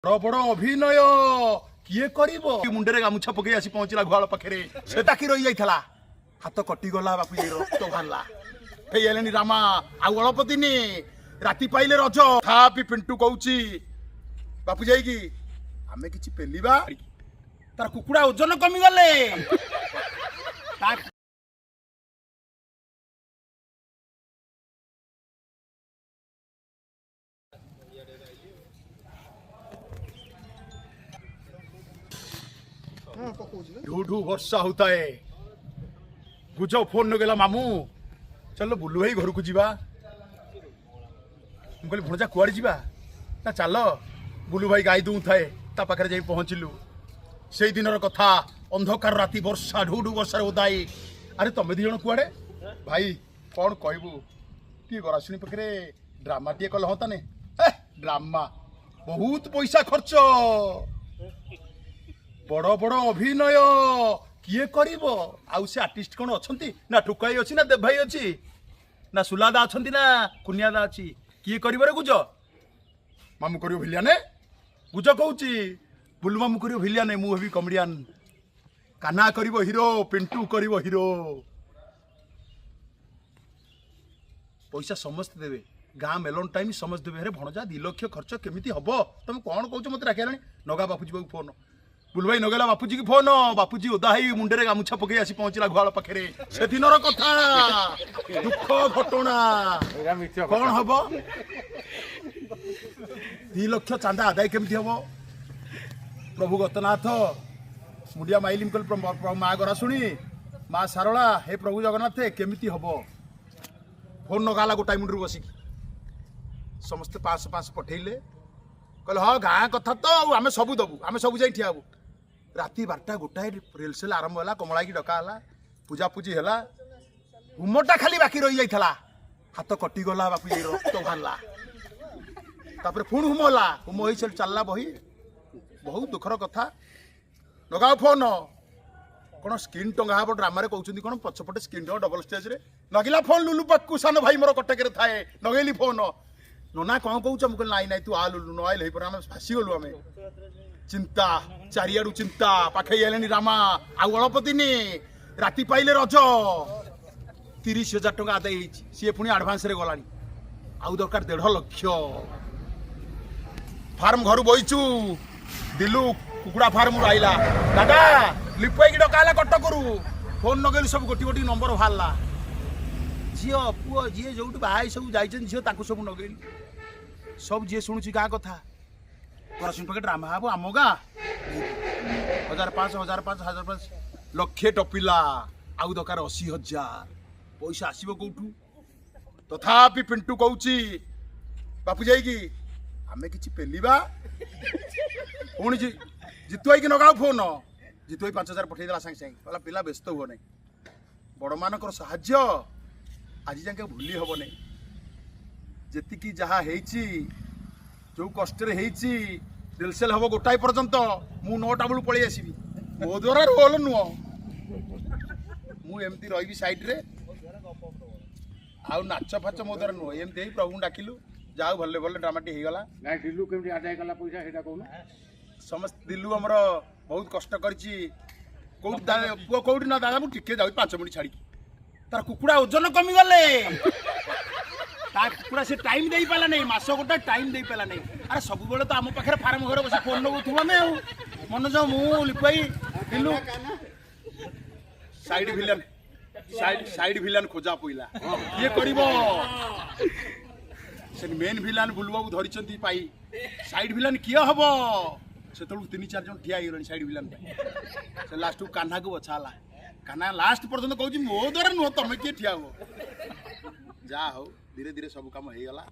बड़ बड़ अभिनय किए करिवो मुंडे गामुछा पकई आसी पहुँचला गुहाल पाखे से ताकि रही जाइथला हाथ कटिगला बापू रक्त बाहरला फेले रामा आउ अल्प दिन राति पाइले रज थापी पिंटू कहूची बापू जाइकी आमे किछि पेलिबा तार कुकुड़ा ओजन कमी गले ढू ढू वर्षा होता है गुज फोन नगेला मामू चलो बुलू भाई घर को जीवा कहली भणजा कुआड़े जीवा ना चल बुलू भाई गाई दूँ थाए ता पाखे जाई पहुँचलु से दिन कथा अंधकार राति वर्षा ढू ढू वर्षा उदाई अरे तमें दी जन कुआड़े भाई कौन कहबू टी गराशुणी पाखे ड्रामा टे कल हाँ ने ड्रामा बहुत पैसा खर्च बड़ बड़ अभिनय किए करिवो आउ से आर्टिस्ट कौन अच्छी ना टुकाई अच्छी ना देव भाई अच्छी ना सुलादा अच्छा ना कुनियादा अच्छी किए करिवो रे गुज मामू करियो भिलियाने गुज कहूची बुलू मामू करियो भिलियाने मु हेबी कमेडियन कान्हा करिवो हीरो पिंटू करिवो हीरो पैसा समस्त देवे गाँ मेलन टाइम समस्त देवे अरे भणजा 2 लाख खर्च केमिति हबो तुम कौन कहूच मत राखिलानी नगा बापूजी बाबू फोन बुलू भाई नगेला बापूजी की फोन बापूजी ओदा ही मुंडे गामुछा पकई आसी पहुँचला गुहाल पाखे से दिन कथा दुख घटना कौन हम 2 लाख चांदा आदाय केमती हम प्रभु गतनाथ मुंडिया माइलिम कल माँ गराशुणी माँ सारला हे प्रभु जगन्नाथ केमिति हम फोन नगाला गोटाई मुंडू बसिक समस्ते 500 पठेले कहले हाँ गाँ कथा तो आम सब दबू आम सब जा ठियाबू राति 12टा गोटाए रिहर्सल आरंभ है कमला की डका है पूजा पूजी है हुमटा खाली बाकी रही जाइथला हाथ कटिगला बापू रक्त बाहरला तापर पुणी हुम है हुम हो चलला बही बहुत दुखर कथा नगाओ फोन कौन स्क्रीन टंगा हम ड्रामा कहते कौन पछपटे स्क्रीन टंगा डबल स्टेज रे नगिला फोन लुलु पाकू सान भाई मोर कटक थाए नगेली फोन नोना कौन कहूच मुझे नाई नाई तू आ लुलु न आइल आम फासी गलु आम चिंता चारियाडू चिंता पाखे आले रामा आउ अल्प दिन राति पाइले रज 30,000 टंका आदाय सी पुणी आडभांस रे गलानी आउ दरकार 1.5 लाख फार्म घर बईचु दिलु कुकुड़ा फार्म आइला दादा लिपाई डकाला कटकरू फोन नगेलु सब गोटी गोटी नंबर बाहरला झील पुओ जी जो बाहर सब जाइछन झील ताकू सब नगेली सब जी शुणुची गाँ कथा गराशुणी पाखे ड्रामा हम आम गाँ 1,500 लक्षे टपिला आउ दरकार 80,000 पैसा आसब कौटू तथापि पिंटू कहूची बापू जाइकी आमे किछि पेलिबा पुणी जितु आई नगाओ फोन जितु आई 5,000 पठेदेला सागे सागे कहला पिला व्यस्त हुआ नहीं बड़ मानकर साहाय्य आज जाके भूली हम नहीं जेतिकी जहाँ हेची जो कष्ट रिहर्सल हम गोटाए पर्यंत मु 9टा बेलू पलि आसबि मो द्वारा रोल नुह मुझे रही साइड रे आउ नाच फाच मो द्वारा नुह एमती प्रभु डाकिलु जाओ भले भले ड्रामाटी होगला दिलु केमती आदाय कला पैसा सेटा कहून समस्त दिलु हमर बहुत कष्ट करछि पुओ कौटी ना दादा मुझे टिके जाऊ 5 मिनट छाड़ी तार कुकुड़ा ओजन कमी गले कुकुड़ा से टाइम दे पाला नहीं मास गोटा टाइम दे पाला नहीं अरे सब बेले तो आम पाखे फार्म घर बस फोन नगुथु आम मनोज मु लिपाई दिलु साइड विलन खोजा पइला ये करिवो से मेन विलन बुलबाबू धरिचंती पाई साइड विलन किए हबो से 3-4 जन ठिया गई साइड विलन से लास्ट कान्हा को बछाला कान्हा लास्ट पर्यंत कहूँ मो द्वारा नुह तुम किए ठिया हो जा हो धीरे धीरे सब काम हो गला।